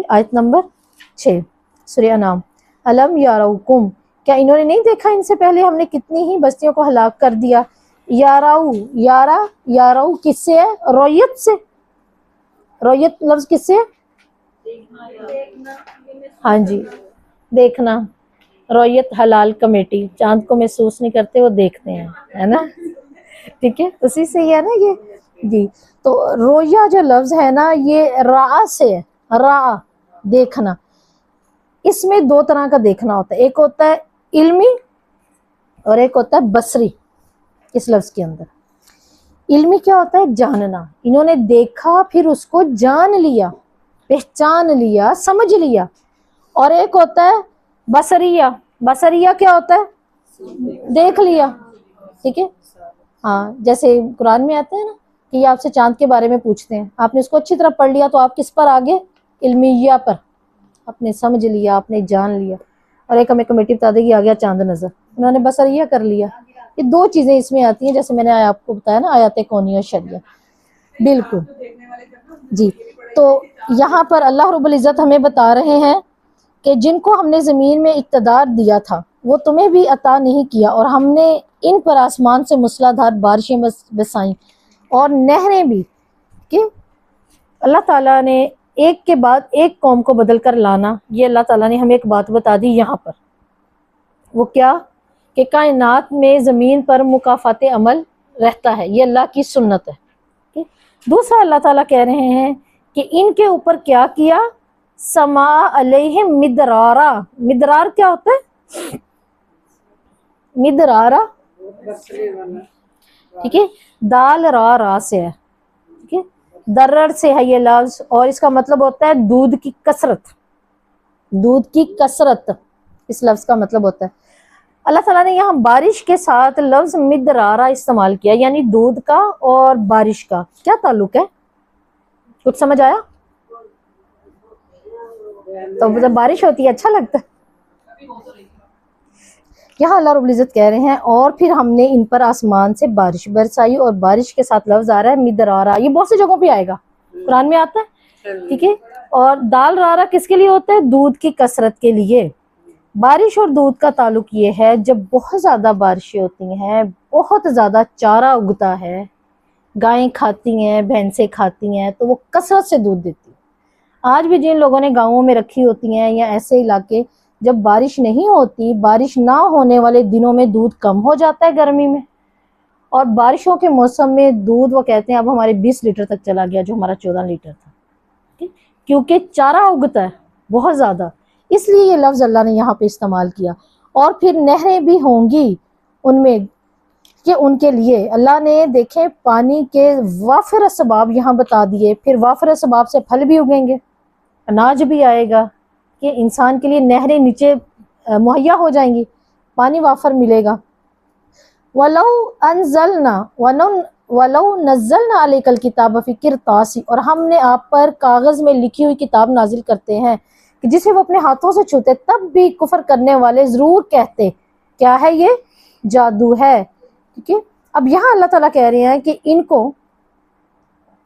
آیت نمبر 6 سورہ انعام. الم یارؤکم، کیا انہوں نے نہیں دیکھا ان سے پہلے ہم نے کتنی ہی بستیوں کو ہلاک کر دیا. یارو کس سے ہے؟ رویت سے. رویت لفظ کس سے ہے؟ ہاں جی، دیکھنا. رویت حلال کمیٹی، چاند کو محسوس نہیں کرتے، وہ دیکھتے ہیں، ہے نا. ٹھیک ہے، اسی سے ہی ہے نا یہ. جی تو رویا جو لفظ ہے نا یہ را سے ہے. را دیکھنا. اس میں دو طرح کا دیکھنا ہوتا ہے، ایک ہوتا ہے علمی اور ایک ہوتا ہے بصری. اس لفظ کے اندر علمی کیا ہوتا ہے؟ جاننا. انہوں نے دیکھا پھر اس کو جان لیا، پہچان لیا، سمجھ لیا. اور ایک ہوتا ہے بصریہ. بصریہ کیا ہوتا ہے؟ دیکھ لیا. ٹھیک ہے، ہاں جیسے قرآن میں آتا ہے نا کہ یہ آپ سے چاند کے بارے میں پوچھتے ہیں، آپ نے اس کو اچھی طرح پڑھ لیا تو آپ کس پر آگے؟ علمیہ پر. آپ نے سمجھ لیا، آپ نے جان لیا. اور ایک ہمیں کمیٹی بتا دے گی آ گیا چاند نظر، انہوں نے بصریہ کر لیا. یہ دو چیزیں اس میں آتی ہیں، جیسے میں نے آپ کو بتایا نا آیات کونیہ اور شرعیہ. بالکل جی. تو یہاں پر اللہ رب العزت ہمیں بتا رہے ہیں کہ جن کو ہم نے زمین میں اقتدار دیا تھا وہ تمہیں بھی عطا نہیں کیا، اور ہم نے ان پر آسمان سے موسلادھار بارشیں بسائیں اور نہریں بھی. کہ اللہ تعالیٰ نے ایک کے بعد ایک قوم کو بدل کر لانا، یہ اللہ تعالیٰ نے ہمیں ایک بات بتا دی یہاں پر. وہ کیا؟ کہ کائنات میں زمین پر مکافات عمل رہتا ہے، یہ اللہ کی سنت ہے. دوسرا اللہ تعالیٰ کہہ رہے ہیں کہ ان کے اوپر کیا کیا؟ سما علیہم مدرارا. مدرار کیا ہوتا ہے؟ مدرارا. ٹھیک ہے، دال را سے ہے. ٹھیک ہے، درر سے ہے یہ لفظ، اور اس کا مطلب ہوتا ہے دودھ کی کثرت. دودھ کی کثرت اس لفظ کا مطلب ہوتا ہے. اللہ تعالیٰ نے یہاں بارش کے ساتھ لفظ مدرارا استعمال کیا، یعنی دودھ کا اور بارش کا کیا تعلق ہے؟ کچھ سمجھ آیا؟ تو جب بارش ہوتی ہے اچھا لگتا ہے. یہاں اللہ رب العزت کہہ رہے ہیں اور پھر ہم نے ان پر آسمان سے بارش برسائی، اور بارش کے ساتھ لفظ آ رہا ہے مدرارا. یہ بہت سی جگہوں پہ آئے گا، قرآن میں آتا ہے. ٹھیک ہے، اور دال رارا کس کے لیے ہوتا ہے؟ دودھ کی کثرت کے لیے. بارش اور دودھ کا تعلق یہ ہے جب بہت زیادہ بارشیں ہوتی ہیں، بہت زیادہ چارہ اگتا ہے، گائیں کھاتی ہیں، بھینسیں کھاتی ہیں، تو وہ کثرت سے دودھ دیتی ہیں. آج بھی جن لوگوں نے گاؤں میں رکھی ہوتی ہیں یا ایسے علاقے، جب بارش نہیں ہوتی، بارش نہ ہونے والے دنوں میں دودھ کم ہو جاتا ہے گرمی میں، اور بارشوں کے موسم میں دودھ وہ کہتے ہیں اب ہمارے 20 لیٹر تک چلا گیا جو ہمارا 14 لیٹر تھا، کیونکہ چارہ اگتا ہے بہت زیادہ. اس لیے یہ لفظ اللہ نے یہاں پہ استعمال کیا. اور پھر نہریں بھی ہوں گی ان میں، کہ ان کے لیے اللہ نے دیکھیں پانی کے وافر اسباب یہاں بتا دیے. پھر وافر اسباب سے پھل بھی اگیں گے، اناج بھی آئے گا، کہ انسان کے لیے نہریں نیچے مہیا ہو جائیں گی، پانی وافر ملے گا. وَلَوْ نَزَّلْنَا عَلَيْكَ الْكِتَابَ فِي قِرْطَاسٍ، اور ہم نے آپ پر کاغذ میں لکھی ہوئی کتاب نازل کرتے ہیں کہ جسے وہ اپنے ہاتھوں سے چھوتے تب بھی کفر کرنے والے ضرور کہتے کیا ہے یہ؟ جادو ہے. ٹھیک ہے، اب یہاں اللہ تعالیٰ کہہ رہے ہیں کہ ان کو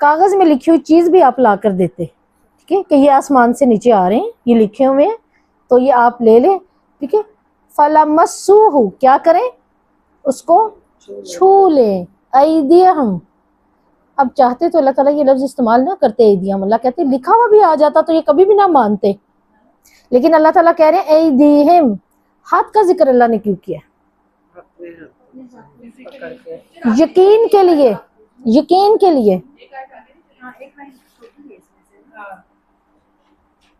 کاغذ میں لکھی ہوئی چیز بھی آپ لا کر دیتے. ٹھیک ہے، کہ یہ آسمان سے نیچے آ رہے ہیں، یہ لکھے ہوئے ہیں تو یہ آپ لے لیں. ٹھیک ہے، فَلَمَسُّوهُ، کیا کریں؟ اس کو چھو لیں. ایدیہم، اب چاہتے تو اللہ تعالیٰ یہ لفظ استعمال نہ کرتے ایدیہم، اللہ کہتے لکھا ہوا بھی آ جاتا تو یہ کبھی بھی نہ مانتے، لیکن اللہ تعالیٰ کہہ رہے ہیں ایدیہم. ہاتھ کا ذکر اللہ نے کیوں کیا؟ یقین کے لیے. یقین کے لیے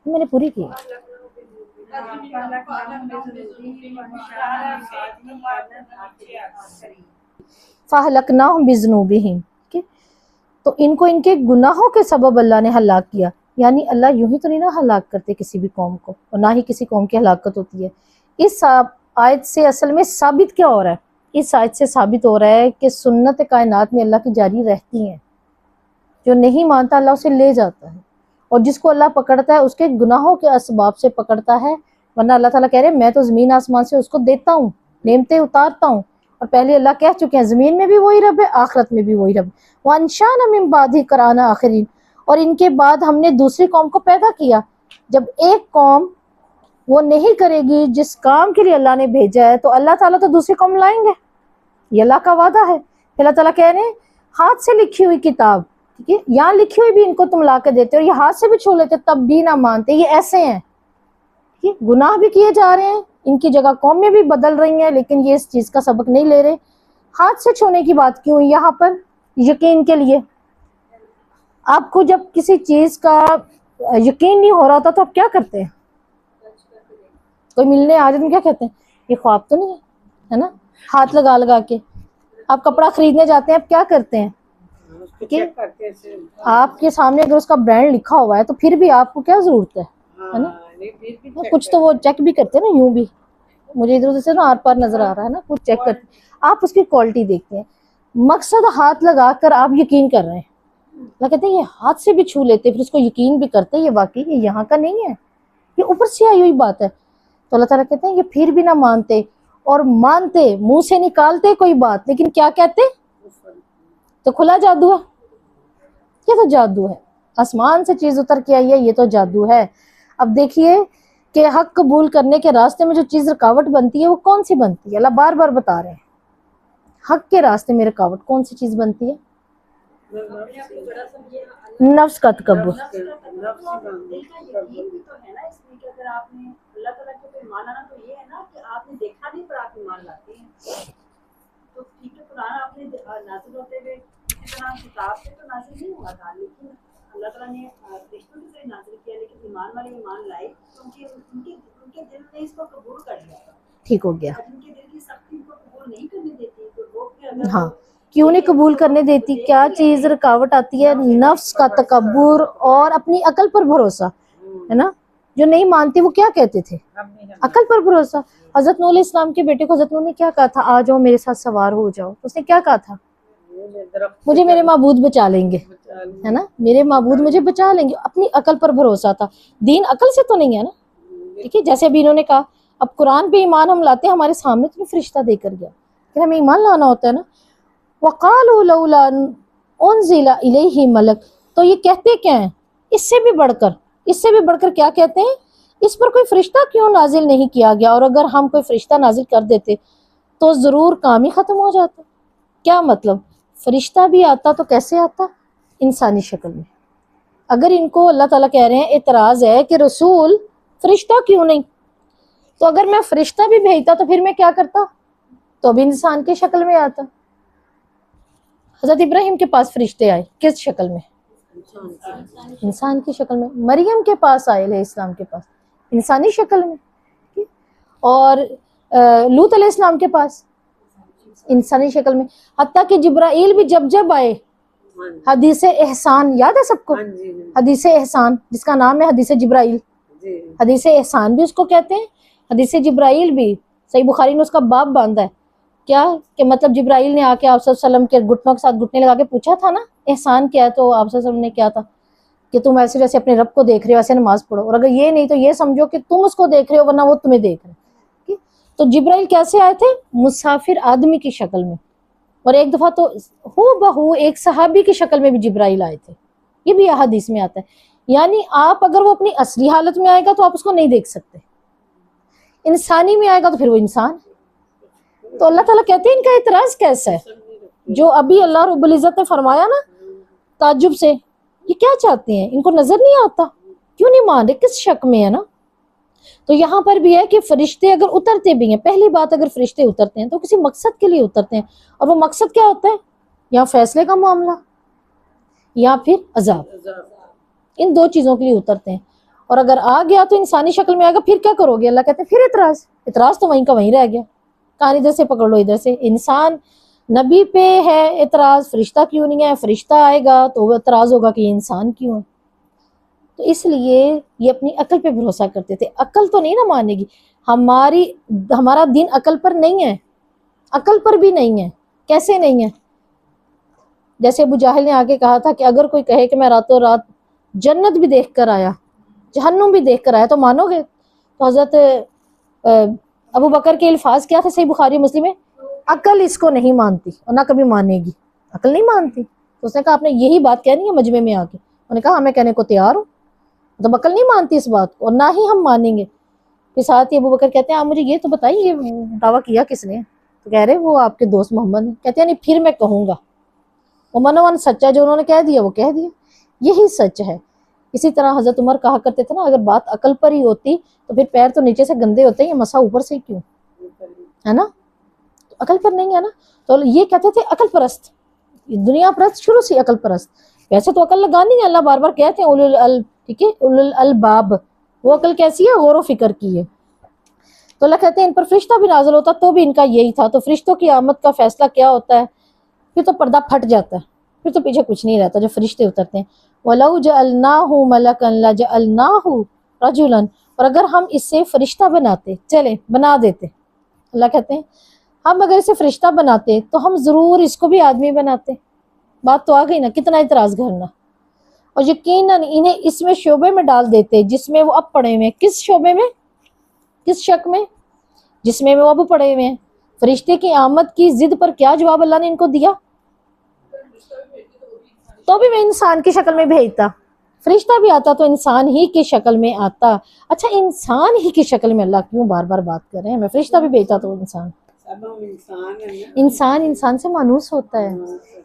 میں نے پوری کی. فَأَهْلَكْنَاهُمْ بِذُنُوبِهِمْ، تو ان کو ان کے گناہوں کے سبب اللہ نے ہلاک کیا. یعنی اللہ یوں ہی تو نہیں نہ ہلاک کرتے کسی بھی قوم کو، اور نہ ہی کسی قوم کی ہلاکت ہوتی ہے. اس آیت سے اصل میں ثابت کیا ہو رہا ہے؟ اس آیت سے ثابت ہو رہا ہے کہ سنت کائنات میں اللہ کی جاری رہتی ہیں. جو نہیں مانتا اللہ اسے لے جاتا ہے، اور جس کو اللہ پکڑتا ہے اس کے گناہوں کے اسباب سے پکڑتا ہے. ورنہ اللہ تعالیٰ کہہ رہے ہیں میں تو زمین آسمان سے اس کو دیتا ہوں، نعمتیں اتارتا ہوں. اور پہلے اللہ کہہ چکے ہیں زمین میں بھی وہی رب ہے، آخرت میں بھی وہی رب. وَأَنشَأْنَا مِن بَعْدِهِمْ قَرْنًا آخَرِينَ، اور ان کے بعد ہم نے دوسری قوم کو پیدا کیا. جب ایک قوم وہ نہیں کرے گی جس کام کے لیے اللہ نے بھیجا ہے تو اللہ تعالیٰ تو دوسری قوم لائیں گے، یہ اللہ کا وعدہ ہے۔ پھر اللہ تعالیٰ کہہ رہے ہیں ہاتھ سے لکھی ہوئی کتاب، ٹھیک ہے، یہاں لکھی ہوئی بھی ان کو تم لا کے دیتے اور یہ ہاتھ سے بھی چھو لیتے تب بھی نہ مانتے، یہ ایسے ہیں، ٹھیک ہے، گناہ بھی کیے جا رہے ہیں، ان کی جگہ قومیں بھی بدل رہی ہیں لیکن یہ اس چیز کا سبق نہیں لے رہے۔ ہاتھ سے چھونے کی بات کیوں یہاں پر؟ یقین کے لیے۔ آپ کو جب کسی چیز کا یقین نہیں ہو رہا ہوتا تو آپ کیا کرتے ہیں؟ کوئی ملنے آ جائے تو کیا کہتے ہیں؟ یہ خواب تو نہیں ہے نا؟ ہاتھ لگا لگا کے۔ آپ کپڑا خریدنے جاتے ہیں آپ کیا کرتے ہیں کہ آپ کے سامنے اگر اس کا برانڈ لکھا ہوا ہے تو پھر بھی آپ کو کیا ضرورت ہے نا؟ کچھ تو وہ چیک بھی کرتے ہیں نا، یوں بھی مجھے ادھر سے نا آر پار نظر آ رہا ہے نا، کچھ چیک کرتے آپ اس کی کوالٹی دیکھتے ہیں۔ مقصد ہاتھ لگا کر آپ یقین کر رہے ہیں، اللہ کہتے ہیں یہ ہاتھ سے بھی چھو لیتے پھر اس کو یقین بھی کرتے، یہ واقعی یہ یہاں کا نہیں ہے، یہ اوپر سے آئی ہوئی بات ہے۔ تو اللہ تعالیٰ کہتے ہیں یہ پھر بھی نہ مانتے، اور مانتے منہ سے نکالتے کوئی بات لیکن کیا کہتے؟ تو کھلا جادو ہے، یہ تو جادو ہے، آسمان سے چیز اتر کے آئی ہے، یہ تو جادو ہے۔ اب دیکھیے کہ حق قبول کرنے کے راستے میں جو چیز رکاوٹ بنتی ہے وہ کون سی بنتی ہے؟ اللہ بار بار بتا رہے ہیں حق کے راستے میں رکاوٹ کون سی چیز بنتی ہے؟ نفس کا تکبر۔ اللہ تعالیٰ نے رشتوں سے نازل کیا لیکن ایمان والے ایمان لائے کیونکہ ان کے دل نے اس کو قبول کر لیا تھا، ٹھیک ہو گیا۔ ان کے دل کی سختی کو قبول نہیں کرنے دیتی تو وہ پھر ہاں کیوں نہیں قبول کرنے دیتی؟ کیا چیز رکاوٹ آتی ہے؟ نفس کا تکبر اور اپنی عقل پر بھروسہ، ہے نا؟ جو نہیں مانتے وہ کیا کہتے تھے؟ عقل پر بھروسہ۔ حضرت نوح علیہ السلام کے بیٹے کو حضرت نوح نے کیا کہا تھا؟ آ جاؤ میرے ساتھ سوار ہو جاؤ۔ اس نے کیا کہا تھا؟ مجھے میرے معبود بچا لیں گے، ہے نا؟ میرے معبود مجھے بچا لیں گے۔ اپنی عقل پر بھروسہ تھا، دین عقل سے تو نہیں ہے نا، ٹھیک ہے؟ جیسے ابھی انہوں نے کہا اب قرآن پہ ایمان ہم لاتے ہیں، ہمارے سامنے تو فرشتہ دے کر گیا کہ ہمیں ایمان لانا ہوتا ہے نا۔ وَقَالُوا لَوْلَا أُنزِلَ إِلَيْهِ مَلَكٌ، تو یہ کہتے کیا ہیں؟ اس سے بھی بڑھ کر کیا کہتے ہیں؟ اس پر کوئی فرشتہ کیوں نازل نہیں کیا گیا؟ اور اگر ہم کوئی فرشتہ نازل کر دیتے تو ضرور کام ہی ختم ہو جاتا۔ کیا مطلب؟ فرشتہ بھی آتا تو کیسے آتا؟ انسانی شکل میں۔ اگر ان کو اللہ تعالیٰ کہہ رہے ہیں اعتراض ہے کہ رسول فرشتہ کیوں نہیں، تو اگر میں فرشتہ بھی بھیجتا تو پھر میں کیا کرتا؟ تو بھی انسان کی شکل میں آتا۔ حضرت ابراہیم کے پاس فرشتے آئے کس شکل میں؟ انسان کی شکل میں۔ مریم کے پاس آئے علیہ السلام کے پاس انسانی شکل میں، اور لوط علیہ السلام کے پاس انسانی شکل میں۔ حتیٰ کہ جبرائیل بھی جب آئے، حدیث احسان یاد ہے سب کو؟ حدیث احسان جس کا نام ہے حدیث جبرائیل، حدیث احسان بھی اس کو کہتے ہیں، حدیث جبرائیل بھی صحیح بخاری نے اس کا باب باندھا ہے۔ کیا کہ مطلب جبرائیل نے آ کے آپ صلی اللہ علیہ وسلم کے گھٹنوں کے ساتھ گھٹنے لگا کے پوچھا تھا نا احسان کیا ہے، تو آپ صلی اللہ علیہ وسلم نے کیا تھا کہ تم ایسے جیسے اپنے رب کو دیکھ رہے ہو ایسے نماز پڑھو، اور اگر یہ نہیں تو یہ سمجھو کہ تم اس کو دیکھ رہے ہو ورنہ وہ تمہیں دیکھ رہے ہیں۔ تو جبرائیل کیسے آئے تھے؟ مسافر آدمی کی شکل میں، اور ایک دفعہ تو ہو بہو ایک صحابی کی شکل میں بھی جبرائیل آئے تھے، یہ بھی احادیث میں آتا ہے۔ یعنی آپ اگر وہ اپنی اصلی حالت میں آئے گا تو آپ اس کو نہیں دیکھ سکتے، انسانی میں آئے گا تو پھر وہ انسان۔ تو اللہ تعالیٰ کہتے ہیں ان کا اعتراض کیسا ہے؟ جو ابھی اللہ رب العزت نے فرمایا نا تعجب سے، یہ کیا چاہتے ہیں؟ ان کو نظر نہیں آتا؟ کیوں نہیں مان رہے؟ کس شک میں ہے نا؟ تو یہاں پر بھی ہے کہ فرشتے اگر اترتے بھی ہیں، پہلی بات اگر فرشتے اترتے ہیں تو کسی مقصد کے لیے اترتے ہیں، اور وہ مقصد کیا ہوتا ہے؟ یا فیصلے کا معاملہ یا پھر عذاب، ان دو چیزوں کے لیے اترتے ہیں۔ اور اگر آ گیا تو انسانی شکل میں آئے گا، پھر کیا کرو گے؟ اللہ کہتے ہیں پھر اعتراض تو وہیں کا وہیں رہ گیا، کہانی ادھر سے پکڑ لو ادھر سے۔ انسان نبی پہ ہے اعتراض، فرشتہ کیوں نہیں ہے؟ فرشتہ آئے گا تو وہ اعتراض ہوگا کہ یہ انسان کیوں ہے؟ تو اس لیے یہ اپنی عقل پہ بھروسہ کرتے تھے۔ عقل تو نہیں نا مانے گی، ہمارا دین عقل پر نہیں ہے، عقل پر بھی نہیں ہے۔ کیسے نہیں ہے؟ جیسے ابو جاہل نے آگے کہا تھا کہ اگر کوئی کہے کہ میں راتوں رات جنت بھی دیکھ کر آیا، جہنم بھی دیکھ کر آیا تو مانو گے؟ تو حضرت ابو بکر کے الفاظ کیا تھے صحیح بخاری مسلم میں؟ عقل اس کو نہیں مانتی اور نہ کبھی مانے گی، عقل نہیں مانتی۔ تو اس نے کہا آپ نے یہی بات کہنی ہے مجمع میں آ کے؟ انہوں نے کہا ہاں میں کہنے کو تیار ہوں۔ تو عقل نہیں مانتی اس بات کو اور نہ ہی ہم مانیں گے. پھر ساتھ ہی ابو بکر کہتے ہیں آپ مجھے یہ تو بتائیں یہ دعویٰ کیا کس نے؟ تو کہہ رہے وہ آپ کے دوست محمد ہیں. کہتے ہیں نہیں پھر میں کہوں گا. وہ منوان سچا جو انہوں نے کہہ دیا وہ کہہ دیا، یہی سچ ہے. اسی طرح حضرت عمر کہا کرتے تھے نا اگر بات عقل پر ہی ہوتی تو پھر پیر تو نیچے سے گندے ہوتے ہیں، یہ مسا اوپر سے ہی کیوں، ہے نا؟ تو عقل پر نہیں ہے نا. تو یہ کہتے تھے عقل پرست، دنیا پرست شروع سے عقل پرست. ویسے تو عقل لگانی ہے، اللہ بار بار کہتے ہیں ٹھیک ہے اولو الالباب، وہ عقل کیسی ہے؟ غور و فکر کی ہے. تو اللہ کہتے ہیں ان پر فرشتہ بھی نازل ہوتا تو بھی ان کا یہی تھا. تو فرشتوں کی آمد کا فیصلہ کیا ہوتا ہے؟ پھر تو پردہ پھٹ جاتا ہے، پھر تو پیچھے کچھ نہیں رہتا جب فرشتے اترتے ہیں. وَلَوْ جَعَلْنَاهُ مَلَكًا لَجَعَلْنَاهُ رَجُلًا، اور اگر ہم اس سے فرشتہ بناتے، چلے بنا دیتے، اللہ کہتے ہیں ہم اگر اسے فرشتہ بناتے تو ہم ضرور اس کو بھی آدمی بناتے. بات تو آ گئی نا، کتنا اعتراض کرنا. اور یقیناً انہیں اس میں شعبے میں ڈال دیتے جس میں وہ اب پڑے ہوئے ہیں. کس شعبے میں؟ کس شک میں؟ جس میں وہ اب پڑے ہوئے ہیں. فرشتے کی آمد کی ضد پر کیا جواب اللہ نے ان کو دیا؟ تو بھی میں انسان کی شکل میں بھیجتا. فرشتہ بھی آتا تو انسان ہی کی شکل میں آتا. اچھا انسان ہی کی شکل میں اللہ کیوں بار بار بات کر رہے ہیں؟ میں فرشتہ بھی بھیجتا تو انسان. انسان سے مانوس ہوتا ہے.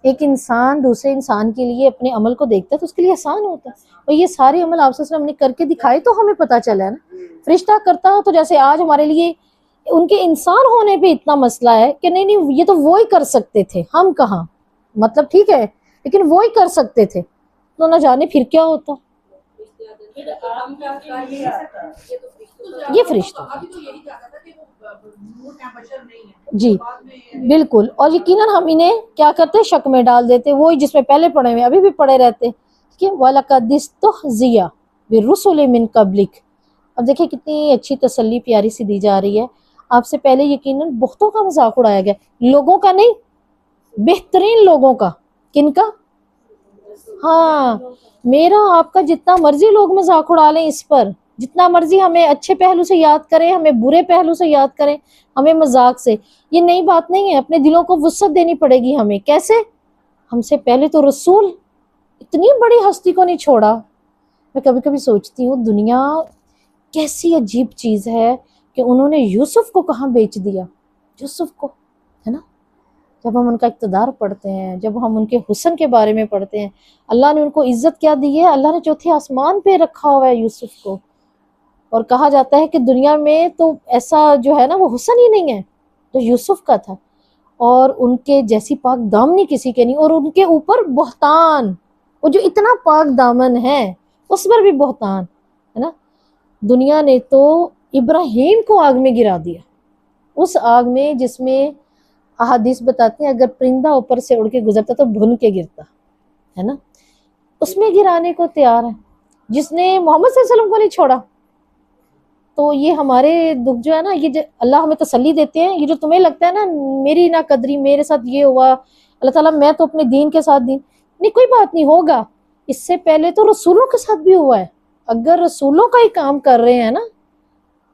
ایک انسان دوسرے انسان کے لیے اپنے عمل کو دیکھتا ہے تو اس کے لیے آسان ہوتا ہے. اور یہ سارے عمل آپ صلی اللہ علیہ وسلم نے کر کے دکھائے تو ہمیں پتہ چلا ہے نا. فرشتہ کرتا تو جیسے آج ہمارے لیے ان کے انسان ہونے پہ اتنا مسئلہ ہے کہ نہیں یہ تو وہی کر سکتے تھے، ہم کہاں، مطلب ٹھیک ہے لیکن وہی کر سکتے تھے. تو نہ جانے پھر کیا ہوتا. یہ فرشتہ جی بالکل. اور یقیناً ہم انہیں کیا کرتے؟ شک میں ڈال دیتے، وہی جس میں پہلے پڑے ہوئے ابھی بھی پڑے رہتے. وَلَقَدِ اسْتُهْزِئَ بِالرُّسُلِ مِن قَبْلِكَ. اب دیکھیں کتنی اچھی تسلی پیاری سی دی جا رہی ہے. آپ سے پہلے یقیناً بہتوں کا مذاق اڑایا گیا، لوگوں کا نہیں، بہترین لوگوں کا. کن کا؟ ہاں میرا آپ کا جتنا مرضی لوگ مذاق اڑا لیں اس پر، جتنا مرضی ہمیں اچھے پہلو سے یاد کریں، ہمیں برے پہلو سے یاد کریں، ہمیں مذاق سے، یہ نئی بات نہیں ہے. اپنے دلوں کو وسعت دینی پڑے گی ہمیں. کیسے؟ ہم سے پہلے تو رسول اتنی بڑی ہستی کو نہیں چھوڑا. میں کبھی کبھی سوچتی ہوں دنیا کیسی عجیب چیز ہے کہ انہوں نے یوسف کو کہاں بیچ دیا. یوسف کو، ہے نا؟ جب ہم ان کا اقتدار پڑھتے ہیں، جب ہم ان کے حسن کے بارے میں پڑھتے ہیں، اللہ نے ان کو عزت کیا دی ہے؟ اللہ نے چوتھے آسمان پہ رکھا ہوا ہے یوسف کو. اور کہا جاتا ہے کہ دنیا میں تو ایسا جو ہے نا وہ حسن ہی نہیں ہے جو یوسف کا تھا، اور ان کے جیسی پاک دامنی کسی کے نہیں. اور ان کے اوپر بہتان، وہ جو اتنا پاک دامن ہے اس پر بھی بہتان، ہے نا؟ دنیا نے تو ابراہیم کو آگ میں گرا دیا، اس آگ میں جس میں احادیث بتاتے ہیں اگر پرندہ اوپر سے اڑ کے گزرتا تو بھن کے گرتا، ہے نا؟ اس میں گرانے کو تیار ہے جس نے محمد صلی اللہ علیہ وسلم کو نہیں چھوڑا. تو یہ ہمارے دکھ جو ہے نا، یہ جو اللہ ہمیں تسلی دیتے ہیں، یہ جو تمہیں لگتا ہے نا میری نا قدری، میرے ساتھ یہ ہوا، اللہ تعالیٰ میں تو اپنے دین کے ساتھ دین، نہیں کوئی بات نہیں، ہوگا. اس سے پہلے تو رسولوں کے ساتھ بھی ہوا ہے. اگر رسولوں کا ہی کام کر رہے ہیں نا،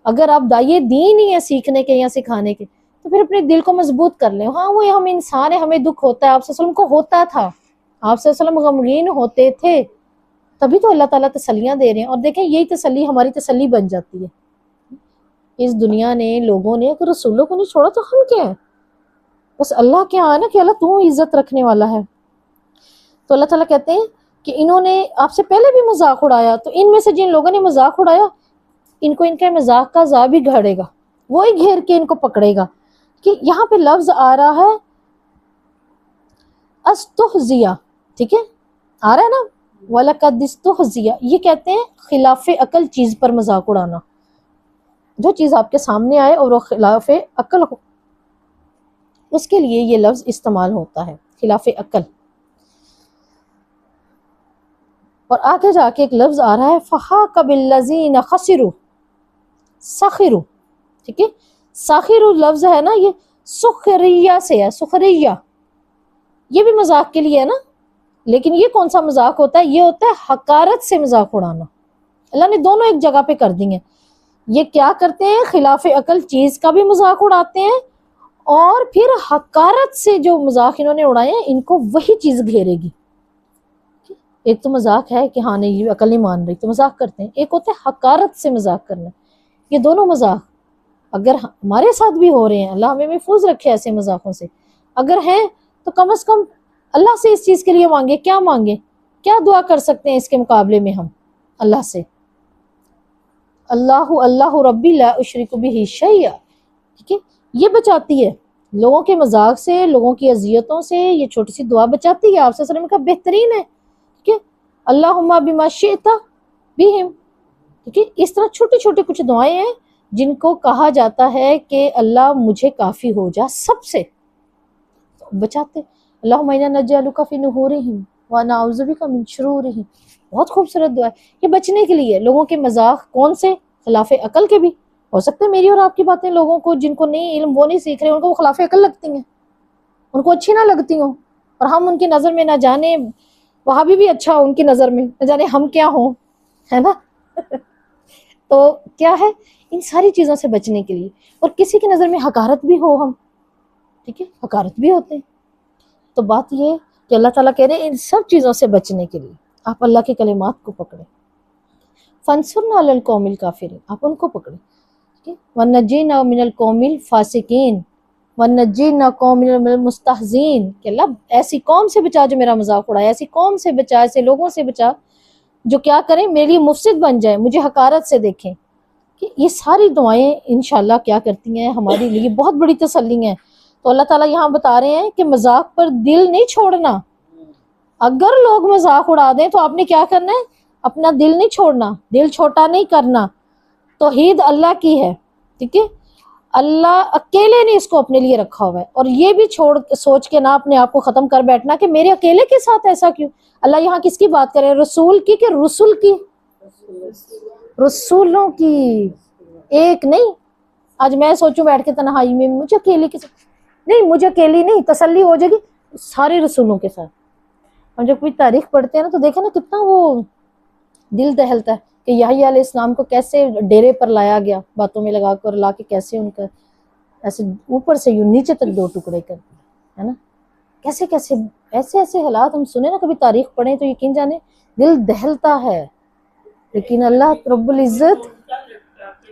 اگر آپ دائیں دین ہی ہے سیکھنے کے یا سکھانے کے، تو پھر اپنے دل کو مضبوط کر لیں. ہاں وہ ہم انسان ہیں، ہمیں دکھ ہوتا ہے، آپ صلی اللہ علیہ وسلم کو ہوتا تھا، آپ صلی اللہ علیہ وسلم غمگین ہوتے تھے، تبھی تو اللہ تعالیٰ تسلیاں دے رہے ہیں. اور دیکھیں یہی تسلی ہماری تسلی بن جاتی ہے. اس دنیا نے، لوگوں نے اگر رسولوں کو نہیں چھوڑا تو ہم کیا ہیں؟ بس اللہ کیا ہے نا کہ اللہ تو عزت رکھنے والا ہے. تو اللہ تعالیٰ کہتے ہیں کہ انہوں نے آپ سے پہلے بھی مذاق اڑایا، تو ان میں سے جن لوگوں نے مذاق اڑایا ان کو ان کے مذاق کا عذاب ہی گھڑے گا، وہی گھیر کے ان کو پکڑے گا. کہ یہاں پہ لفظ آ رہا ہے استہزیہ، ٹھیک ہے، آ رہا ہے نا، وَلَقَدْ اسْتُہْزِیَ، یہ کہتے ہیں خلاف عقل چیز پر مذاق اڑانا. جو چیز آپ کے سامنے آئے اور وہ خلاف عقل ہو، اس کے لیے یہ لفظ استعمال ہوتا ہے، خلاف عقل. اور آگے جا کے ایک لفظ آ رہا ہے فَحَاقَ بِالَّذِينَ خَسِرُوا، سخروا، ٹھیک ہے، ساخر لفظ ہے نا، یہ سخریہ سے ہے، سخریہ، یہ بھی مذاق کے لیے ہے نا. لیکن یہ کون سا مذاق ہوتا ہے؟ یہ ہوتا ہے حقارت سے مذاق اڑانا. اللہ نے دونوں ایک جگہ پہ کر دی ہیں. یہ کیا کرتے ہیں؟ خلاف عقل چیز کا بھی مذاق اڑاتے ہیں، اور پھر حقارت سے جو مذاق انہوں نے اڑائے ہیں ان کو وہی چیز گھیرے گی. ایک تو مذاق ہے کہ ہاں نہیں یہ عقل نہیں مان رہی تو مذاق کرتے ہیں، ایک ہوتا ہے حقارت سے مذاق کرنا. یہ دونوں مذاق اگر ہمارے ساتھ بھی ہو رہے ہیں، اللہ ہمیں محفوظ رکھے ایسے مذاقوں سے، اگر ہیں تو کم از کم اللہ سے اس چیز کے لیے مانگے. کیا مانگے؟ کیا دعا کر سکتے ہیں اس کے مقابلے میں ہم اللہ سے؟ اللہ ربی لا اشرک بہ شیئا. ٹھیک ہے، یہ بچاتی ہے لوگوں کے مذاق سے، لوگوں کی اذیتوں سے. یہ چھوٹی سی دعا بچاتی ہے. آپ صلی اللہ علیہ وسلم کا بہترین ہے. ٹھیک ہے، اللہم بما شئت بہم. ٹھیک ہے، اس طرح چھوٹی چھوٹی کچھ دعائیں ہیں جن کو کہا جاتا ہے کہ اللہ مجھے کافی ہو جا سب سے. بچاتے اللہم انا نجعلک فی نحورہم ونعوذ بک من شرورہم. بہت خوبصورت دعا ہے. یہ بچنے کے لیے لوگوں کے مذاق کون سے؟ خلاف عقل کے بھی. ہو سکتا ہے میری اور آپ کی باتیں لوگوں کو جن کو نہیں علم وہ نہیں سیکھ رہے، ان کو وہ خلاف عقل لگتی ہیں، ان کو اچھی نہ لگتی ہوں، اور ہم ان کی نظر میں نہ جانے وہاں بھی اچھا ہو ان کی نظر میں، نہ جانے ہم کیا ہوں، ہے نا. تو کیا ہے ان ساری چیزوں سے بچنے کے لیے. اور کسی کی نظر میں حقارت بھی ہو ہم، ٹھیک ہے، حقارت بھی ہوتے ہیں. تو بات یہ ہے کہ اللہ تعالیٰ کہہ رہے ہیں ان سب چیزوں سے بچنے کے لیے آپ اللہ کے کلمات کو پکڑیں. فانصرنا علی القوم الکافرین، آپ ان کو پکڑیں. وَنَجِّنَا مِنَ الْقَوْمِ الْفَاسِقِينَ وَنَجِّنَا قَوْمِ الْمُسْتَهْزِينَ، کہ اللہ ایسی قوم سے بچا جو میرا مذاق اڑائے، ایسی قوم سے بچا، ایسے لوگوں سے بچا جو کیا کریں میرے لیے مفسد بن جائیں، مجھے حقارت سے دیکھیں. کہ یہ ساری دعائیں انشاءاللہ کیا کرتی ہیں ہمارے لیے بہت بڑی تسلی ہیں. تو اللہ تعالیٰ یہاں بتا رہے ہیں کہ مذاق پر دل نہیں چھوڑنا. اگر لوگ مذاق اڑا دیں تو آپ نے کیا کرنا ہے؟ اپنا دل نہیں چھوڑنا، دل چھوٹا نہیں کرنا. توحید اللہ کی ہے، ٹھیک ہے، اللہ اکیلے نے اس کو اپنے لیے رکھا ہوا ہے. اور یہ بھی سوچ کے نہ اپنے آپ کو ختم کر بیٹھنا کہ میرے اکیلے کے ساتھ ایسا کیوں. اللہ یہاں کس کی بات کرے؟ رسول کی کہ رسول کی؟ رسولوں کی. ایک نہیں. آج میں سوچوں بیٹھ کے تنہائی میں مجھے اکیلے کے ساتھ نہیں، مجھے اکیلی نہیں، تسلی ہو جائے گی سارے رسولوں کے ساتھ. ہم جب کوئی تاریخ پڑھتے ہیں نا تو دیکھیں نا کتنا وہ دل دہلتا ہے کہ یحییٰ علیہ السلام کو کیسے ڈیرے پر لایا گیا، باتوں میں لگا کر لا کے کیسے ان کا ایسے اوپر سے یوں نیچے تک دو ٹکڑے کر دیا، ہے نا. کیسے کیسے ایسے ایسے حالات ہم سنیں نا، کبھی تاریخ پڑھیں تو یقین جانے دل دہلتا ہے. لیکن اللہ رب العزت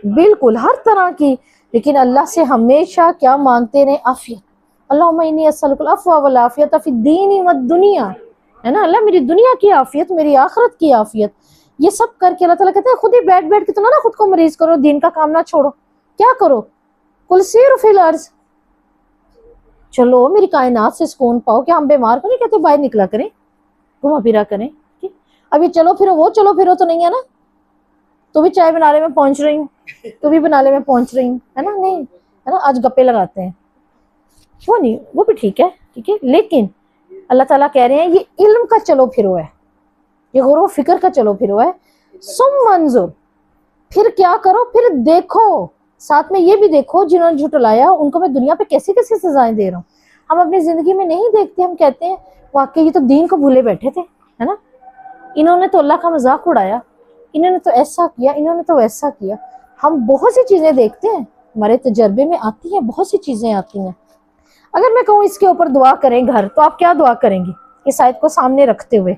بالکل ہر طرح کی، لیکن اللہ سے ہمیشہ کیا مانگتے رہے؟ عافیت. اللہم انی اسألک العفو والعافیت فی الدین والدنیا، ہے نا. اللہ میری دنیا کی عافیت، میری آخرت کی عافیت. یہ سب کر کے اللہ تعالیٰ کہتے ہیں خود ہی بیٹھ بیٹھ کے تو نہ خود کو مریض کرو، دین کا کام نہ چھوڑو. کیا کرو؟ کل سیروا فی الارض، چلو میری کائنات سے سکون پاؤ. کہ ہم بیمار کو نہیں کہتے باہر نکلا کریں، گھما پھرا کریں. اب یہ چلو پھرو، وہ چلو پھرو تو نہیں ہے نا. تو بھی چائے بنانے میں پہنچ رہی ہوں، تو بھی بنانے میں پہنچ رہی ہوں، ہے نا. نہیں ہے نا، آج گپے لگاتے ہیں، وہ نہیں، وہ بھی ٹھیک ہے، ٹھیک ہے. لیکن اللہ تعالیٰ کہہ رہے ہیں یہ علم کا چلو پھرو ہے، یہ غور و فکر کا چلو پھرو ہے. ثم انظر، پھر کیا کرو؟ پھر دیکھو، ساتھ میں یہ بھی دیکھو جنہوں نے جھٹلایا ان کو میں دنیا پہ کیسی کیسی سزائیں دے رہا ہوں. ہم اپنی زندگی میں نہیں دیکھتے، ہم کہتے ہیں واقعی یہ تو دین کو بھولے بیٹھے تھے، ہے نا. انہوں نے تو اللہ کا مذاق اڑایا، انہوں نے تو ایسا کیا، انہوں نے تو ایسا کیا. ہم بہت سی چیزیں دیکھتے ہیں، ہمارے تجربے میں آتی ہیں، بہت سی چیزیں آتی ہیں. اگر میں کہوں اس کے اوپر دعا کریں گھر، تو آپ کیا دعا کریں گی اس آیت کو سامنے رکھتے ہوئے؟